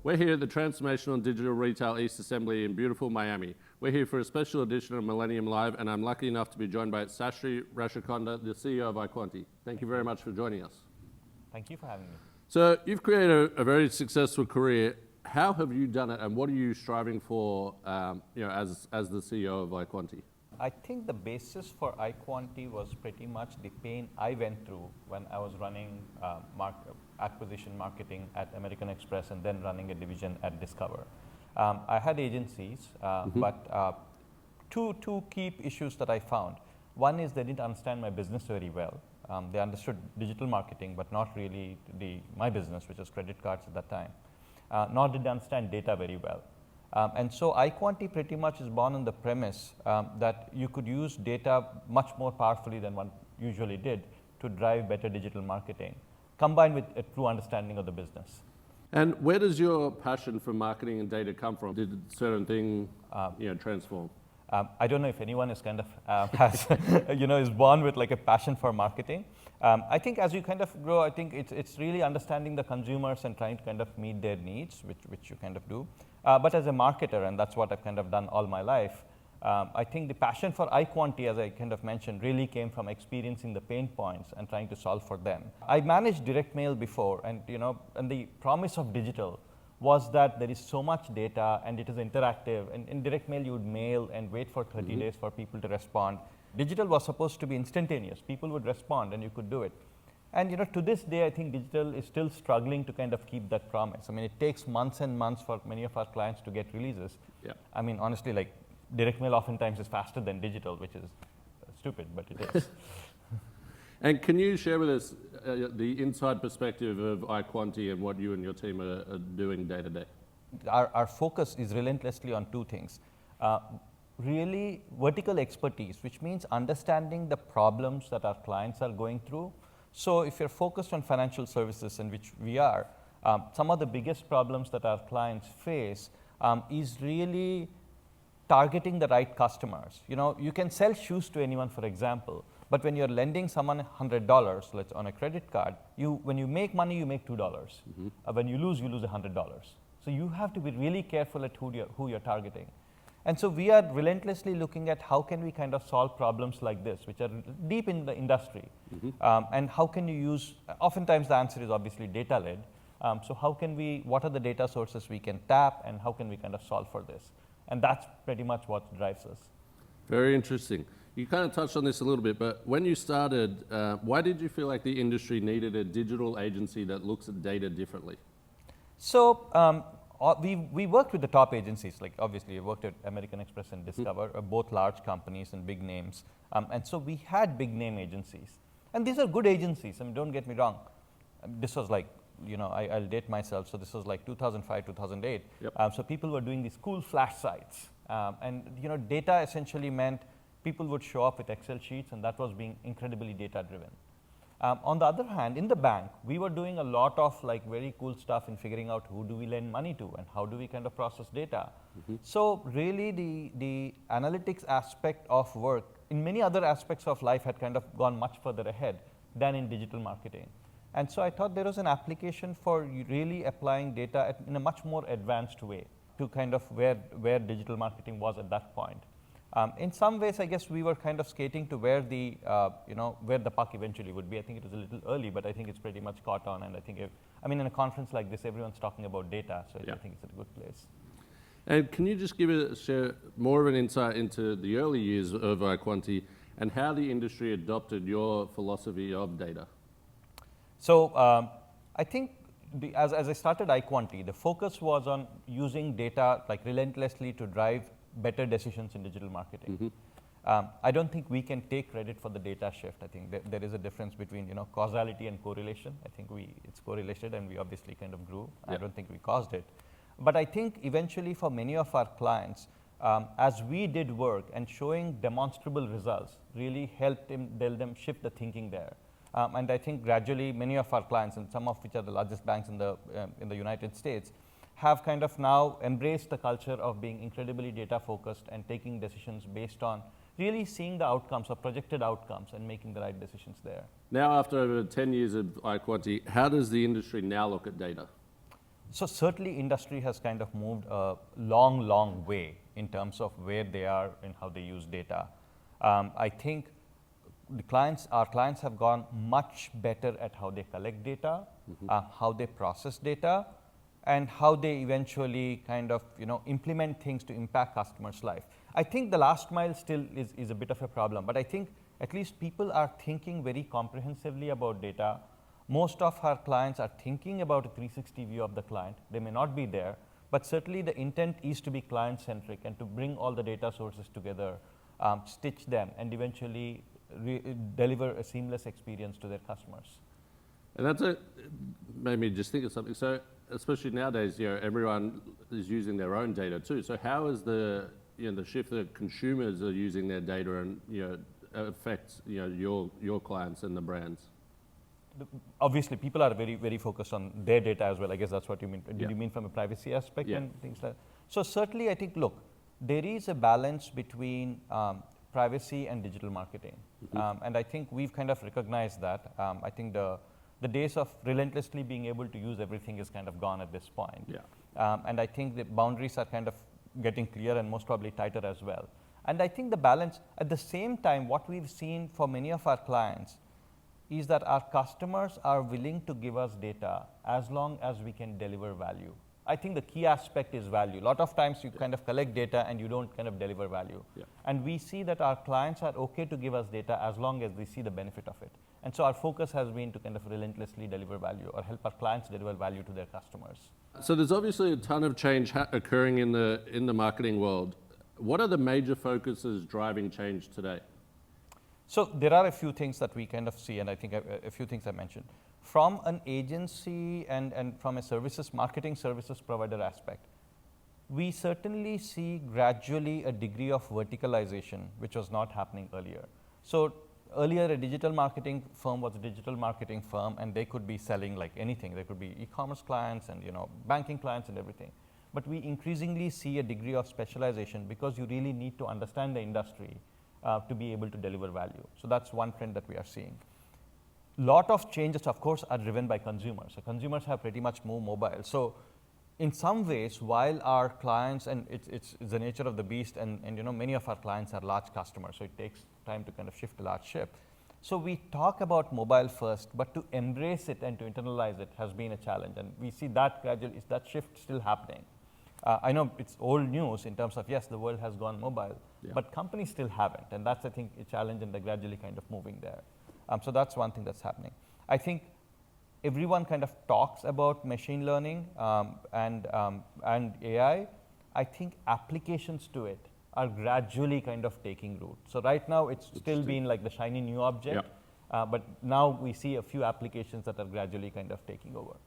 We're here at the Transformational Digital Retail East Assembly in beautiful Miami. We're here for a special edition of Millennium Live, and I'm lucky enough to be joined by Sastry Rashikonda, the CEO of iQuanti. Thank you very much for joining us. Thank you for having me. So you've created a very successful career. How have you done it, and what are you striving for as the CEO of iQuanti? I think the basis for iQuanti was pretty much the pain I went through when I was running acquisition marketing at American Express and then running a division at Discover. I had agencies, but two key issues that I found. One is they didn't understand my business very well. They understood digital marketing, but not really my business, which was credit cards at that time. Nor did they understand data very well. And so iQuanti pretty much is born on the premise that you could use data much more powerfully than one usually did to drive better digital marketing, combined with a true understanding of the business. And where does your passion for marketing and data come from? Did a certain thing transform? I don't know if anyone is kind of is born with like a passion for marketing. I think as you kind of grow, I think it's really understanding the consumers and trying to kind of meet their needs, which you kind of do. But as a marketer, and that's what I've kind of done all my life, I think the passion for iQuanti, as I kind of mentioned, really came from experiencing the pain points and trying to solve for them. I managed direct mail before, and the promise of digital was that there is so much data and it is interactive. And in direct mail, you would mail and wait for 30 days for people to respond. Digital was supposed to be instantaneous. People would respond and you could do it. And to this day, I think digital is still struggling to kind of keep that promise. I mean, it takes months and months for many of our clients to get releases. Yeah. I mean, honestly, like direct mail oftentimes is faster than digital, which is stupid, but it is. And can you share with us the inside perspective of iQuanti and what you and your team are doing day to day? Our focus is relentlessly on two things. Really vertical expertise, which means understanding the problems that our clients are going through. So if you're focused on financial services, in which we are, some of the biggest problems that our clients face is really targeting the right customers. You can sell shoes to anyone, for example, but when you're lending someone $100, let's on a credit card, when you make money, you make $2. When you lose $100. So you have to be really careful at who you're targeting. And so we are relentlessly looking at how can we kind of solve problems like this, which are deep in the industry. And how can you use, oftentimes the answer is obviously data-led. So what are the data sources we can tap, and how can we kind of solve for this? And that's pretty much what drives us. Very interesting. You kind of touched on this a little bit, but when you started, why did you feel like the industry needed a digital agency that looks at data differently? So we worked with the top agencies, like obviously we worked at American Express and Discover, both large companies and big names. And so we had big name agencies. And these are good agencies, I mean, don't get me wrong. This was like, I'll date myself, so this was like 2005, 2008. Yep. So people were doing these cool flash sites. And data essentially meant people would show up with Excel sheets, and that was being incredibly data-driven. On the other hand, in the bank, we were doing a lot of like very cool stuff in figuring out who do we lend money to and how do we kind of process data. So really the analytics aspect of work in many other aspects of life had kind of gone much further ahead than in digital marketing. And so I thought there was an application for really applying data in a much more advanced way to kind of where digital marketing was at that point. In some ways, I guess we were kind of skating to where the puck eventually would be. I think it was a little early, but I think it's pretty much caught on. And I think, in a conference like this, everyone's talking about data, so I think it's a good place. And can you just share more of an insight into the early years of iQuanti and how the industry adopted your philosophy of data? So I think as I started iQuanti, the focus was on using data like relentlessly to drive better decisions in digital marketing. I don't think we can take credit for the data shift. I think there is a difference between causality and correlation. I think it's correlated, and we obviously kind of grew. Yep. I don't think we caused it. But I think eventually for many of our clients, as we did work and showing demonstrable results really helped them shift the thinking there. And I think gradually many of our clients, and some of which are the largest banks in the United States, have kind of now embraced the culture of being incredibly data focused and taking decisions based on really seeing the outcomes or projected outcomes and making the right decisions there. Now, after over 10 years of iQuanti, how does the industry now look at data? So certainly industry has kind of moved a long way in terms of where they are and how they use data. I think our clients have gone much better at how they collect data, how they process data, and how they eventually kind of implement things to impact customers' life. I think the last mile still is a bit of a problem, but I think at least people are thinking very comprehensively about data. Most of our clients are thinking about a 360 view of the client. They may not be there, but certainly the intent is to be client-centric and to bring all the data sources together, stitch them, and eventually deliver a seamless experience to their customers. And that's made me just think of something. So especially nowadays, everyone is using their own data too. So how is the shift that consumers are using their data and affects your clients and the brands? Obviously, people are very focused on their data as well. I guess that's what you mean. Did you mean from a privacy aspect and things like that? So certainly, I think, look, there is a balance between privacy and digital marketing. And I think we've kind of recognized that. I think the days of relentlessly being able to use everything is kind of gone at this point. And I think the boundaries are kind of getting clear and most probably tighter as well. And I think the balance, at the same time, what we've seen for many of our clients is that our customers are willing to give us data as long as we can deliver value. I think the key aspect is value. A lot of times you kind of collect data and you don't kind of deliver value. And we see that our clients are okay to give us data as long as they see the benefit of it. And so our focus has been to kind of relentlessly deliver value or help our clients deliver value to their customers. So there's obviously a ton of change occurring in the marketing world. What are the major focuses driving change today? So there are a few things that we kind of see, and I think a few things I mentioned. From an agency and from a marketing services provider aspect, we certainly see gradually a degree of verticalization, which was not happening earlier. So earlier, a digital marketing firm was a digital marketing firm, and they could be selling like anything. There could be e-commerce clients and banking clients and everything. But we increasingly see a degree of specialization because you really need to understand the industry to be able to deliver value. So that's one trend that we are seeing. Lot of changes, of course, are driven by consumers. So consumers have pretty much moved mobile. So in some ways, while our clients, and it's the nature of the beast, and many of our clients are large customers, so it takes time to kind of shift a large ship. So we talk about mobile first, but to embrace it and to internalize it has been a challenge. And we see that gradually, is that shift still happening? I know it's old news in terms of, yes, the world has gone mobile, but companies still haven't. And that's, I think, a challenge, and they're gradually kind of moving there. So that's one thing that's happening. I think everyone kind of talks about machine learning and AI. I think applications to it are gradually kind of taking root. So right now, it's still been like the shiny new object, but now we see a few applications that are gradually kind of taking over.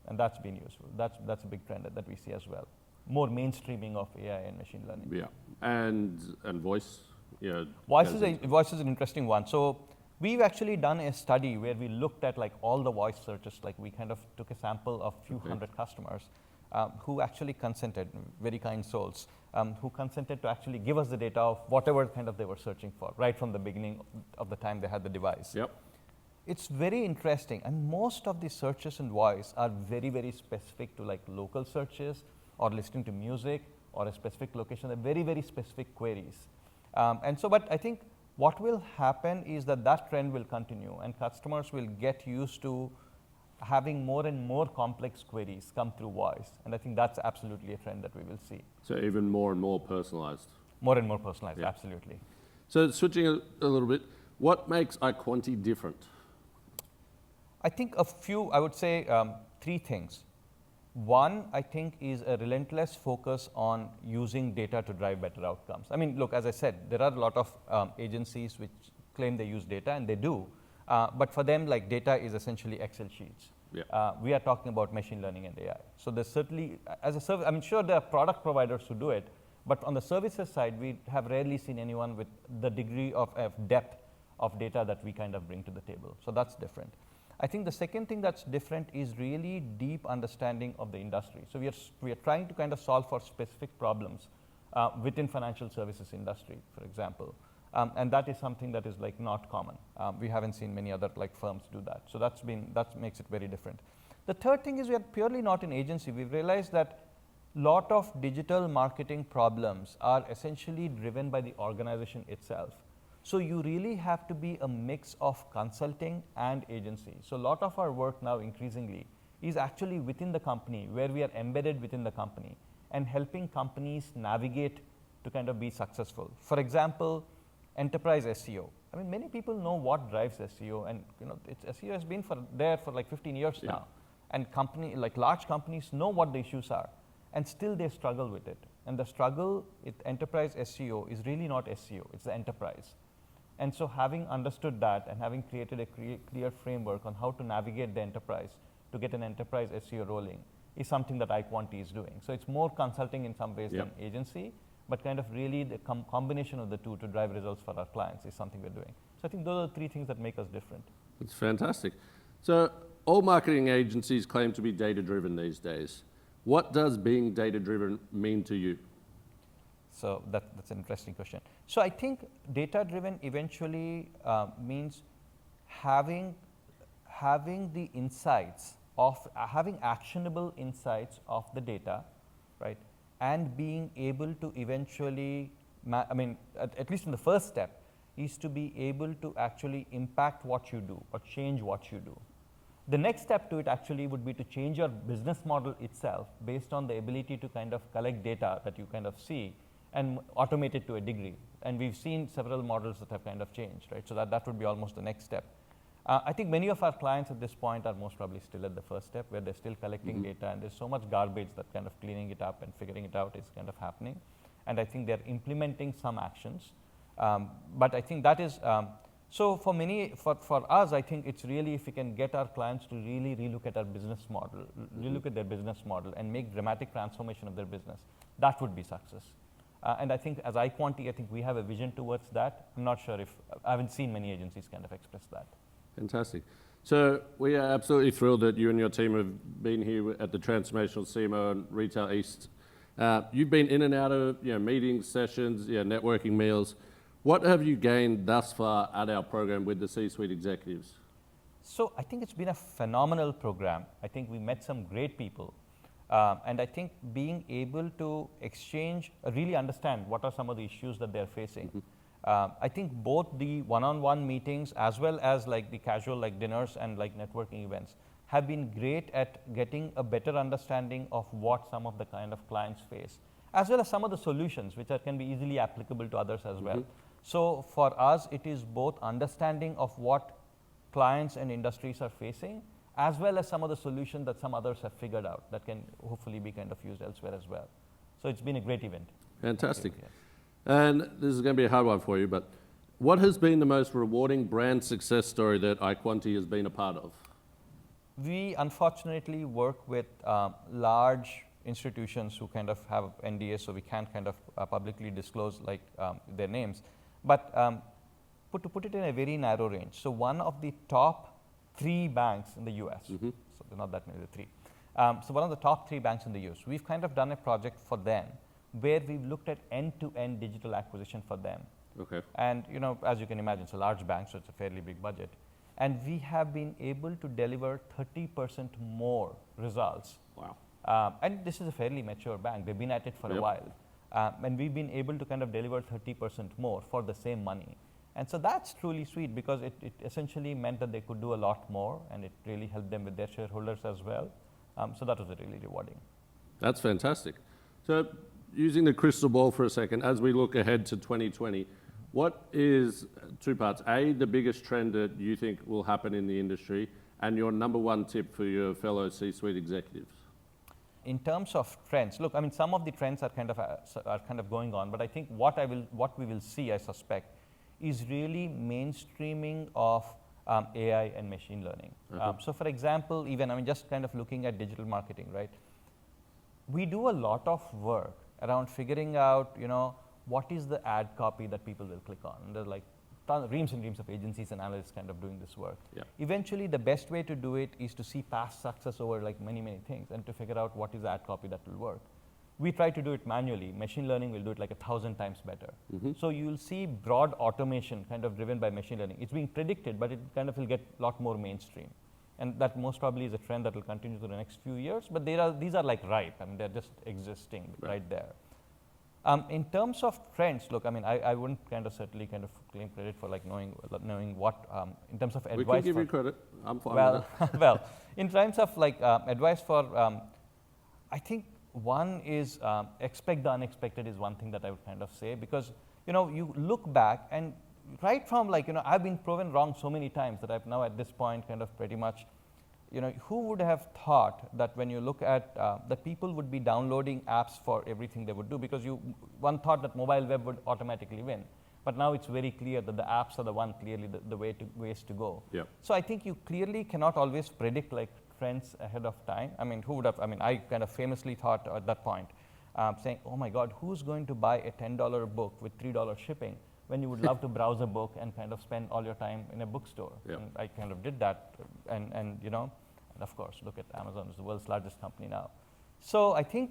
And that's been useful. That's a big trend that we see as well. More mainstreaming of AI and machine learning. Yeah, and voice. Voice is an interesting one. So we've actually done a study where we looked at like all the voice searches. Like we kind of took a sample of a few hundred customers who actually consented, very kind souls, who consented to actually give us the data of whatever kind of they were searching for, right from the beginning of the time they had the device. It's very interesting, and most of the searches in voice are very specific to like local searches or listening to music or a specific location. They're very specific queries. And so, but I think what will happen is that trend will continue, and customers will get used to having more and more complex queries come through voice. And I think that's absolutely a trend that we will see. So even more and more personalized. More and more personalized, absolutely. So switching a little bit, what makes iQuanti different? I think I would say three things. One, I think, is a relentless focus on using data to drive better outcomes. I mean, look, as I said, there are a lot of agencies which claim they use data, and they do. But for them, like data is essentially Excel sheets. We are talking about machine learning and AI. So there's certainly, as a service, I'm sure there are product providers who do it, but on the services side, we have rarely seen anyone with the degree of depth of data that we kind of bring to the table. So that's different. I think the second thing that's different is really deep understanding of the industry. So we are trying to kind of solve for specific problems within financial services industry, for example. And that is something that is like not common. We haven't seen many other like firms do that. So that makes it very different. The third thing is we are purely not an agency. We've realized that lot of digital marketing problems are essentially driven by the organization itself. So you really have to be a mix of consulting and agency. So a lot of our work now increasingly is actually within the company, where we are embedded within the company and helping companies navigate to kind of be successful. For example, enterprise SEO. I mean, many people know what drives SEO, and SEO has been there for like 15 years now. And large companies know what the issues are, and still they struggle with it. And the struggle with enterprise SEO is really not SEO, it's the enterprise. And so having understood that and having created a clear framework on how to navigate the enterprise to get an enterprise SEO rolling is something that iQuanti is doing. So it's more consulting in some ways than agency, but kind of really the combination of the two to drive results for our clients is something we're doing. So I think those are the three things that make us different. That's fantastic. So all marketing agencies claim to be data-driven these days. What does being data-driven mean to you? So that's an interesting question. So I think data-driven eventually means having the insights of, having actionable insights of the data, right? And being able to eventually, at least in the first step, is to be able to actually impact what you do or change what you do. The next step to it actually would be to change your business model itself based on the ability to kind of collect data that you kind of see and automate it to a degree. And we've seen several models that have kind of changed, right? So that would be almost the next step. I think many of our clients at this point are most probably still at the first step, where they're still collecting data, and there's so much garbage that kind of cleaning it up and figuring it out is kind of happening. And I think they're implementing some actions. But I think that is, so for us, I think it's really if we can get our clients to really relook at our business model, relook at their business model and make dramatic transformation of their business, that would be success. And I think as iQuanti, I think we have a vision towards that. I'm not sure if, I haven't seen many agencies kind of express that. Fantastic. So we are absolutely thrilled that you and your team have been here at the Transformational CMO and Retail East. You've been in and out of meetings, sessions, networking meals. What have you gained thus far at our program with the C-suite executives? So I think it's been a phenomenal program. I think we met some great people. And I think being able to exchange, really understand what are some of the issues that they're facing. I think both the one-on-one meetings as well as like the casual like dinners and like networking events have been great at getting a better understanding of what some of the kind of clients face, as well as some of the solutions which can be easily applicable to others as well. So for us, it is both understanding of what clients and industries are facing, as well as some of the solutions that some others have figured out that can hopefully be kind of used elsewhere as well. So it's been a great event. Fantastic. And this is going to be a hard one for you, but what has been the most rewarding brand success story that iQuanti has been a part of? We unfortunately work with large institutions who kind of have NDAs, so we can't kind of publicly disclose like their names. But to put it in a very narrow range, so one of the top 3 banks in the US, so they're not that many, they're 3. So one of the top 3 banks in the US, we've kind of done a project for them where we've looked at end-to-end digital acquisition for them. Okay. And as you can imagine, it's a large bank, so it's a fairly big budget. And we have been able to deliver 30% more results. Wow. And this is a fairly mature bank. They've been at it for a while. And we've been able to kind of deliver 30% more for the same money. And so that's truly sweet because it essentially meant that they could do a lot more, and it really helped them with their shareholders as well. So that was really rewarding. That's fantastic. So using the crystal ball for a second, as we look ahead to 2020, what is 2 parts? A, the biggest trend that you think will happen in the industry, and your number 1 tip for your fellow C-suite executives? In terms of trends, look, I mean, some of the trends are kind of going on, but I think what we will see, I suspect, is really mainstreaming of AI and machine learning. So for example, even, just kind of looking at digital marketing, right? We do a lot of work around figuring out, what is the ad copy that people will click on. And there's like reams and reams of agencies and analysts kind of doing this work. Eventually, the best way to do it is to see past success over like many, many things and to figure out what is the ad copy that will work. We try to do it manually. Machine learning will do it like 1,000 times better. So you'll see broad automation kind of driven by machine learning. It's being predicted, but it kind of will get a lot more mainstream. and that most probably is a trend that will continue through the next few years. But these are like ripe. I mean, they're just existing right there. In terms of trends, look, I mean, I wouldn't certainly claim credit for like knowing what, in terms of advice. We can give you credit. I'm fine well, with it. well, in terms of like advice for, I think one is expect the unexpected is one thing that I would say, because you look back and right from like I've been proven wrong so many times that I've now at this point pretty much. Who would have thought that when you look at that people would be downloading apps for everything they would do, because one thought that mobile web would automatically win, but now it's very clear that the apps are the one clearly the ways to go. Yeah. So I think you clearly cannot always predict like trends ahead of time. I mean, who would have? I mean, I famously thought at that point, saying, "Oh my God, who's going to buy a $10 book with $3 shipping?" When you would love to browse a book and spend all your time in a bookstore. Yeah. And I did that, and and of course, look at Amazon, it's the world's largest company now. So I think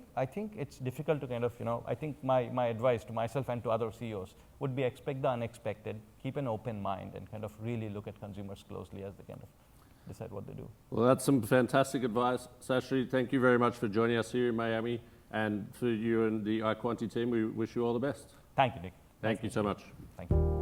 it's difficult to I think my advice to myself and to other CEOs would be expect the unexpected, keep an open mind, and really look at consumers closely as they decide what they do. Well, that's some fantastic advice. Sashri, thank you very much for joining us here in Miami, and for you and the iQuanti team, we wish you all the best. Thank you, Nick. Thank you so much. Thank you.